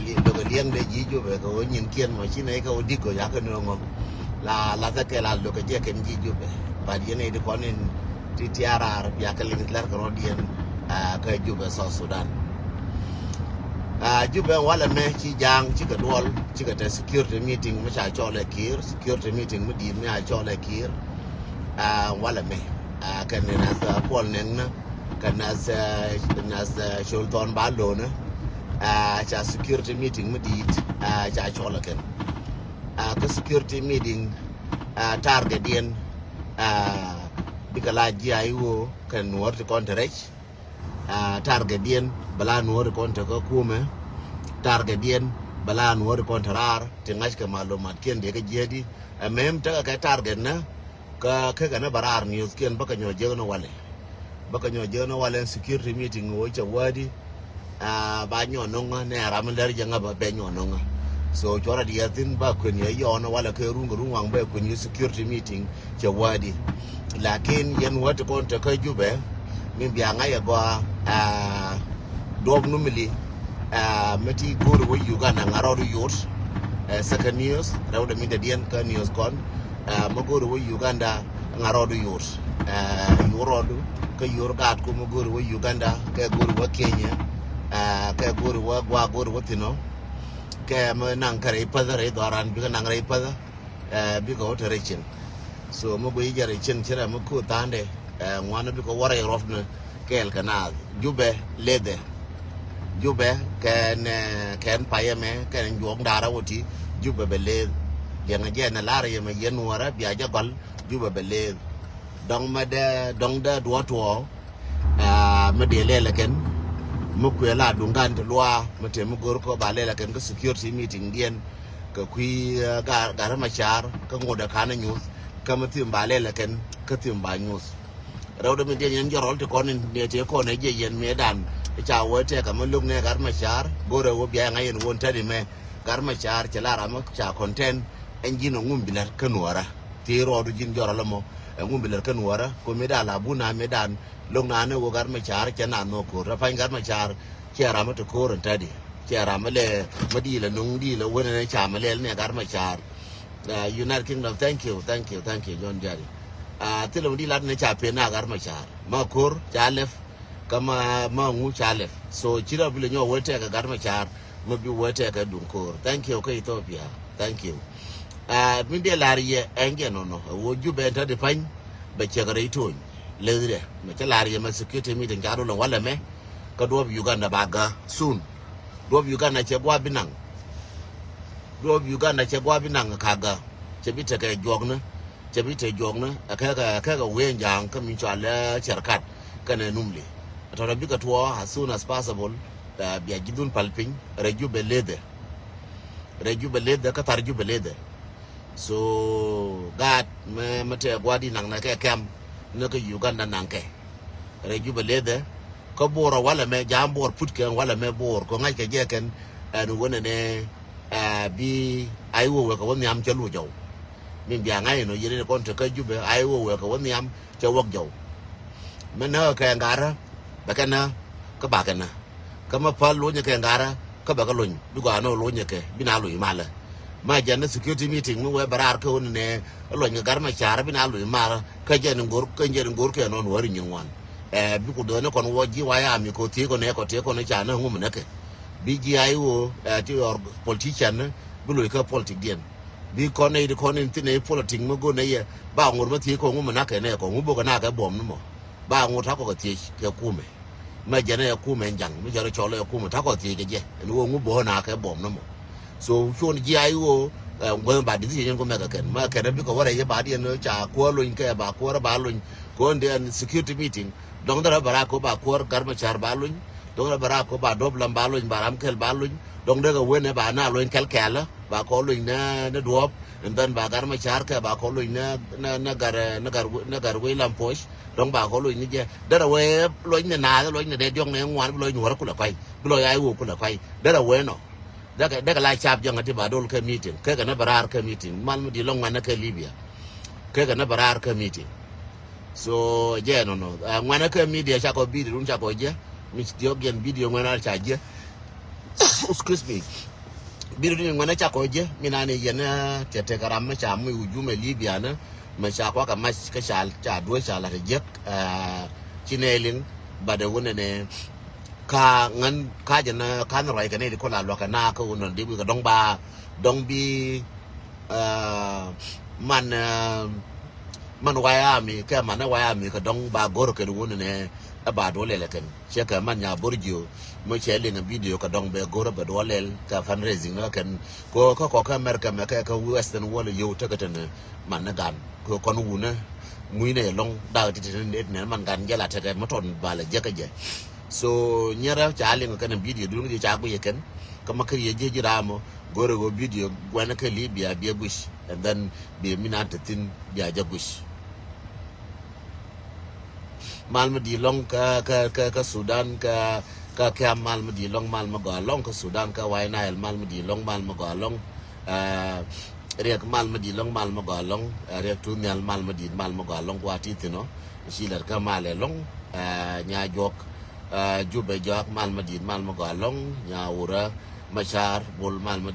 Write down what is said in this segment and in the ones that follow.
liang de ji jube ko nyin kien mo chine ka odiko ya ka no la ta ke la lo ka je ken ji jube ba di ne de konin ti tiara ya ka lingit lar ko dien ka jube so Sudan jube wala me chi jang chi ka dol chi ka ta security meeting ma cha chole kir security meeting mi di mi a chole kir wala me kan ne na pol nen na kan nas Sultan Balo na cha security meeting mi di cha chole ken ka security meeting target dien bigala ji ayo kan nuor to contract target dien bala nuor konta ko kume target dien bala nuor kontrar tingash ka malumat ken de ga jedi mem ta ka target na ka na barar news ken baka nyo jeno wale security meeting wo cha wadi ba nyo nonga ne ram dar janga ba be nyo nonga so chora di yatin ba kun ye yo na wala ke rungu ba kun security meeting cha wadi lakin yen wat konta ka jube min biya nga ya gwa dog numili meti guru wo Uganda ngarodu yurt second news rawda min dian ka news kon maguru wo Uganda ngarodu yurt yurodu ka yurgat ko maguru wo Uganda ka guru wo Kenya ka guru wo gwa guru wo tino ka ma nang kare padare doran bi ka nang re pada bi ko terechin so mo go yare chen chira mo ko tande ngwana bi ko wara rofna kel kana jube lede jube ken payeme ken jong dara woti jube bele yenga jena lara yema yenwara biya jagal jube bele dong da duoto me de lele ken mo kwela dungan to lwa mate mo gor ko ba lele ken ko security meeting dien ka kui gar machar ka ngoda kana news ka matim ba lele ken ka tim ba news rawda mi den jorol te konin ne te ko ne je yen medan cha wote ka mulung ne gar machar gore wo biya ngayen won tadi me gar machar che lara ma cha content engine ngum bilar kanwara ti rodu jin jorol mo ngum bilar kanwara ko meda la buna medan long na ne wo gar machar che na no ko ra pan gar machar che ra ma to ko ran tadi che ra ma le madi la nung di la wona ne cha ma le ne gar machar United Kingdom thank you John Jari tilo di lat ne cha pe na gar machar ma kur chalef kama ma ngu chalef so chira bile nyo wote ka gar machar mo bi wote ka dunkor thank you ka Ethiopia thank you min de lariye enge no wo jube ta de pan be che gare ton lezre me cha lariye ma security meeting jaro lo wala me ka do Uganda baga soon do Uganda che bwa binang kaga che bita ka jogna chabite jogna akaga wenjang kami chwala cherkat kana numli atara bika to as soon as possible biya jidun palping reju belede ka tarju belede so gat mate gwadi nang na ke kam na ka Uganda nang ke reju belede ko boro wala me jambor putken wala me bor ko ngai ke jeken anu wona ne bi aiwo we ko woni am chalu jaw min biya ngai no yene kon to ka jube ai wo we ko woni am che wok jaw mena ka ngara ba kana ka ba kana kama pa lo nya ka ngara ka ba ka lo bi ko ano lo nya ke bi na lo mala ma janna security meeting mo we barar ko ne lo nya gar ma char bi na lo mala ka je ngor ke no wari nywan bi ko do ne kon wo ji wa ya mi ko ti ko ne ko te ko ne cha na ngum ne ke bi ji ai wo ti or politician bi lo ka politic dien bi kone di kone tine politic mo go ne ye ba ngur ma ti ko ngum na ke ne ko ngubo ka na ka bom no mo ba ngur ta ko ti ke kume ma jana ya kume njang mi jaro chole ya kume ta ko ti ke je no ngubo na ka bom no mo so shon ji ai wo ngwe ba di ti ko me ka ken ma ke bi ko wara ye ba di no cha ko lo ke ba ko ba lo ko ndi security meeting dong dara bara ko ba ko gar ma char ba lo dong dara bara ko ba doblam ba lo ba ram kel ba lo dong daga wene ba na lo kel kala ba ko lo na duop dan ba gar ma char ka ba ko lo na gar we lam posh dong ba ko lo ni je dara we lo ni na lo ni de jong ne ngwan lo ni wor ku la kai lo ai wo ku la kai dara we no daga la chap jang ati ba dol ka meeting ka na barar ka meeting man di long wana ka Libya ka na barar ka meeting so je no ngwana ka media cha ko bi run cha ko je mi dio gen video ngwana cha je excuse me biru ni ngwana cha koje mina ne yana tete karam ma cha mu ujume Libya na ma cha kwa ka mas ka cha do cha la rejek chinelin bada wona ne ka ngan ka jana kan roi ka ne ko la lo ka na ko non di ka dong bi man waya mi ka man waya mi ka dong ba gor ka wona ne ba do le ken che ka man ya borjo mo che le na video ka dong be gor ba do le ka fundraising na ken ko ka America me ka western wall yo ta ka tan man na gan ko kon wuna muy ne long da ti ne man gan jala ta ma ton bala je ka je so nyara cha le ka na video du ngi cha ko ye ken ka ma ka ye je jiramo goro go video gwana ka Libya be bush and then be minata tin ya jagush malma di long ka Sudan ka malma di long malma go long ka Sudan ka wai Nile malma di long malma go long riak malma di long malma go long riak tu nyal malma go long wati tino shilar ka male long nya jok jube jok malma go long nya ura machar bol malma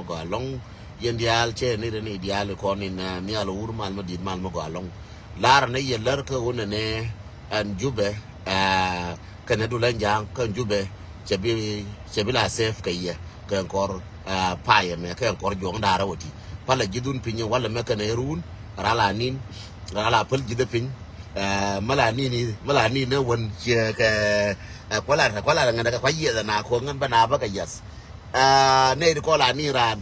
go long yendial che ni ne ideal ko ni na nyal ur malma go long lar ne yelar ka wona ne an jube kana dulan jang kan jube chabi la sef kayya kan kor paye me kan kor jong dara woti pala jidun pinye wala me kan erun rala pal jida pin mala ni ne won che ka kwala ngana ka kwaye na ko ngan bana ba ka yas ne ko la ni ran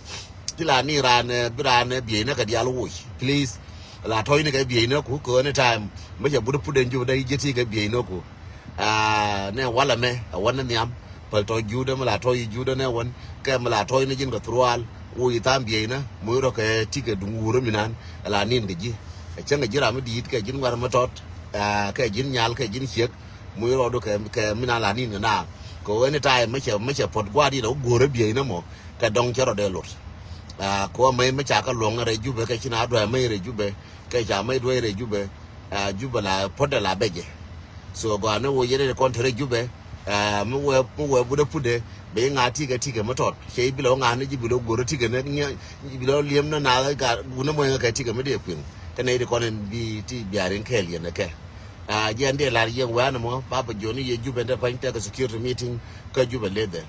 tila ni ran biran bi ne ka dial wo please la toy ne ka bi ne ku ko ne time me je budu puden ju dai jeti ka bi ne ku ne wala me wana niam pal to juda mala toy juda ne won ka mala toy ne jin ka trual wo yitam bi ne mo ro ka tika dunguro minan la nin ga ji cenga jira mi dit ka jin war ma tot ka jin nyal ka jin chek mo ro do ka minan la nin na ko ne time me che pot gwa di do goro bi ne mo ka dong chero de lot ko mai me cha ka long re jube ka china do mai re jube ka cha mai do re jube jube la poda la beje so go na wo yere kon tere jube mu we bu de pude be nga tiga motot che bi lo nga ne jibi lo goro tiga ne bi lo liem na na ga bu na mo nga ka tiga me de pin ka ne de kon bi ti biaren kel ye ne ke je ande la ye wa na mo baba joni ye jube de pan ta ka security meeting ka jube le de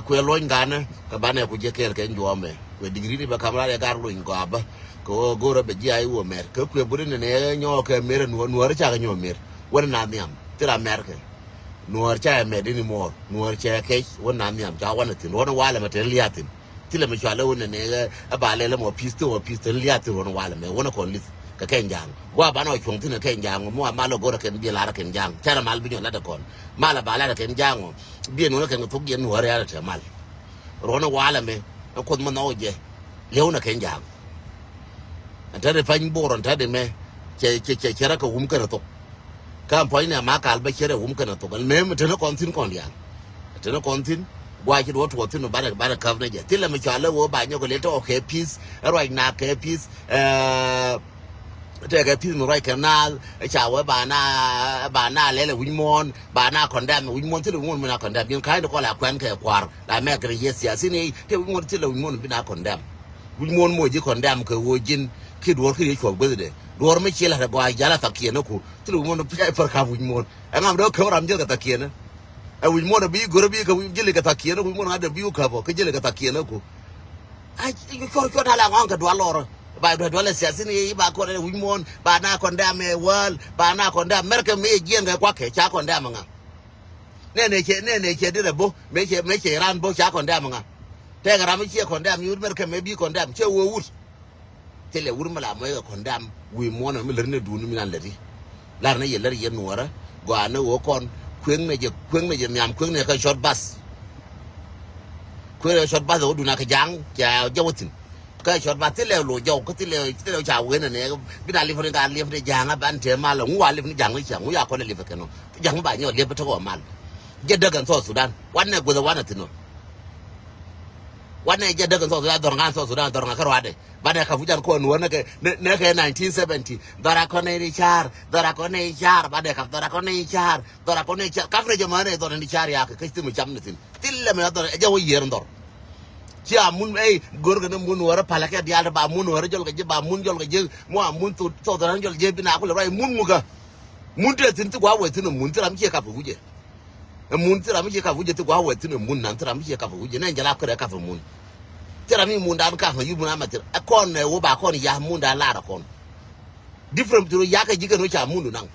ko lo ngana ka bana ku je kel ke njome we digri ni ba kamera ya gar lo ngaba ko goro be ji ai wo mer ko ku bu ne nyo ka mer nuor cha ka nyo mer wana niam tira merke nuor cha me dini mor nuor cha ke wana niam cha wana tin wana wala me ten liatin tila me chala wana ne ba le mo pisto liatin wana wala me wana kon lit ka ken jang wa ba no chung tin ken jang mo ma lo goro ken bi la ken jang cha mal bi no la da kon mala ba la ken jang bi no ken to gen nuor ya ta mal rona wala me ko mo no je leuna ken jang anta de fan boron ta de me che ra ka hum ka to kam poi ne ma kal ba chere kana to gal me tena kontin kon ya tena kontin gwa ki do to tin ba ka ne je tilla me chala wo ba nyo le to okay peace right na ke peace te ga peace no right canal cha wa ba na le wimon ba na condemn wimon tilla wimon me na condemn yin kai ko la kwan ke kwar la me kre yes ya sini te wimon tilla wimon bi na condemn wimon mo ji condemn ke wo jin ki do ki ko gbe dor me chela ta gwa jala takiena ku tulu mon pi par ka wimon ngam do ko ram jel ka takiena wimon bi goro bi ka jel ka takiena wimon ada bi ka bo ka jel ka takiena ku ai ko ta la ngon ka do lor ba do le siasi ni ba ko wimon ba na konda me wal ba na konda merke me jien ga kwa ke cha konda nga ne che dire bo me che ran bo cha konda nga te ga ram che konda mi merke me bi konda che wo wut tele wur mala mo ga konda we mona mi lerne dunu mi nan lati lar na yelar yen wara go ana wo kon kweng ne je nyam kweng ne ka short bus kweng short bus do duna ka jang ja jawotin ka short bus tele lo jaw ko tele cha we ne bi na lifre ga lifre janga ban te mala ngwa lifre jang ni chang ya ko ne lifre keno jang ba nyo lifre to ko mal je daga so Sudan wanne go da wana tino wanne je daga so Sudan dor ngan so Sudan dor ngan karwade bada ka fujar ko nuwa ne ka 1970 dora ko ne char bada ka dora ko ne char ka fre jamane dora ni char ya ka kisti mu chamne tin tilla me dora jawo yer ndor ci amun ay gor ga mun wara palaka dial ba mun wara jol ga je ba mun jol ga je mo amun tu to da jol je bina ko le rai mun muga mun te tin tu gwa we tin mun tram ci ka fu je mun tram ci ka fu je tu gwa we tin mun nan tram ci ka fu je nan jala ko ka fu mun tram mi mun da ka fu yu mun amatir akon ne wo ba kon ya mun da la ra kon different tu ya ka jiga no cha mun nan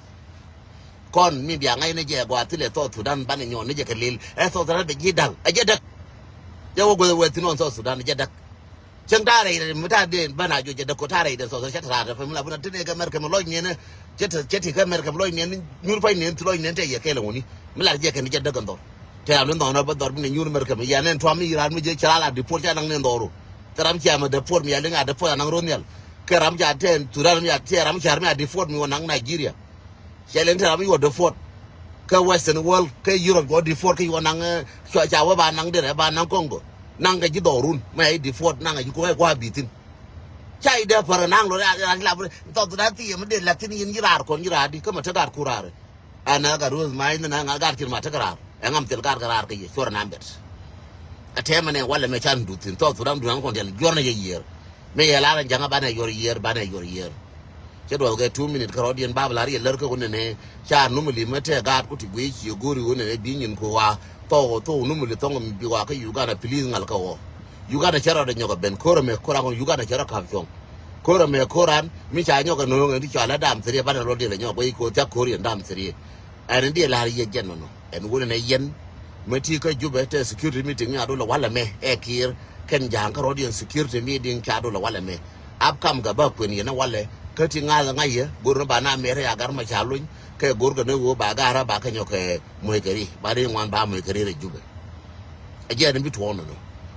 kon mi biya ngai ne je gwa tile to tu dan ban nyon ne je ka lil e to da be ji dal a je dak ya wo go we tin on so sudan je dak chang da re mu ta de bana jo je dak ko ta re de so so cha ta da fa mu la bu na tine ga mer ka mo lo nye ne je ti ga mer ka mo lo nye ni nyur fa ne tu lo nye te ye ke le woni mu la je ka ni je dak ndo te a lu ndo na ba dor bi ne nyur mer ka mi ya ne to mi ran mi je cha la di por cha nang ne ndo ro taram cha ma de por mi ya le nga de por nang ro nyal ke ram ja ten tu ram ya te ram cha mi di por mi wonang Nigeria Shelen taram mi wo de por ka western world ka Europe go di for ka yo nang cha wa ba nang de ba nang Congo nang ga ji dorun mai di for nang ga ji ko kwa bitin chai de par nang lo la to da ti me de latin yin jirar kon jira di ka ma ta gar kurare ana ga roz mai na nga gar tir ma ta gar ngam tel gar gar ka ye sor na mbet atema ne wala me chan dutin to dam du nang kon del jorna ye yer me ya la janga ba na yor yer ba na yor yer che do ga 2 minute karodian babla ri ler ko ne cha numuli mate ga ku ti gwe chi gori wona ne binyin ko wa to numuli to ngam bi wa ka Uganda please ngal ka wo Uganda chara de nyoga ben koro me kora ko Uganda chara ka jong koro me koran mi cha nyoga no ngi cha la dam sri ba na rodi le nyoga ko ta korean dam sri an ndi la ye gen no en wona ne yen mati ka jube te security meeting ya do la wala me e kir ken jang ka rodian security meeting ka do la wala me ab kam ga ba ko ni na wala ka ti nga nga ye gor ba na mere ya gar ma cha luñ ke gor ga ne wo ba ga ra ba ka nyoke moy kari ba de ngwan ba moy kari re jube a je ne bi to no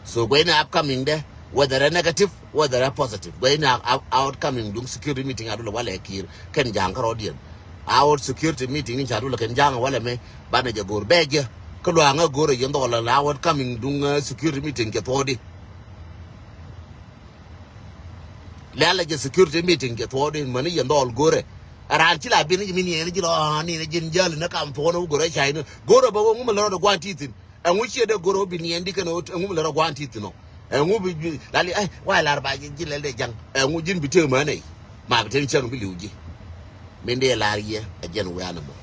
so going upcoming there whether a negative whether a positive going outcoming dung security meeting adula wala kir ken jang ka rodian our security meeting ni adula ken jang wala me ba na je gor beje ko lo nga gor ye ndo la outcoming dung security meeting ke todi la je security meeting ke todi mani ye ndo gore aran ci la bi ni ni ni lo ni ne jin jall na kam to no gore chai no gore ba ngum la do gwanti tin en wuce da gore bi ni ndi kana ngum la gwanti tin no en ngu bi lali ai wa la ba ji le de jang en ngu jin bi te ma nei ma bi ten chen bi liuji min de la riye a jen wa na bo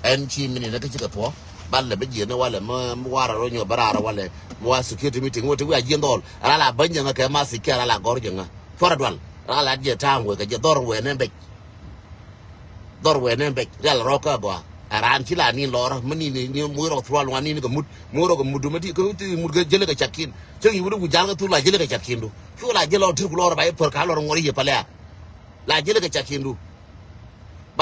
en ci min ne ka ci ka to balle be je ne wala ma wara ro nyo barara wala wa security meeting wote wa je ndol ala banja nga ka ma sikara la gorje nga fora dwal ala je tango ka je dor we ne be real roka go aran ci la ni lor mani ni mu ro throl wani ni ko mu ro ko mudu mati ko ti mu ga jele ka chakin ce yi wudu jal ga tu la jele ka chakin du fu la jelo tu lor ba e per ka lor ngori ye pala la jele ka chakin du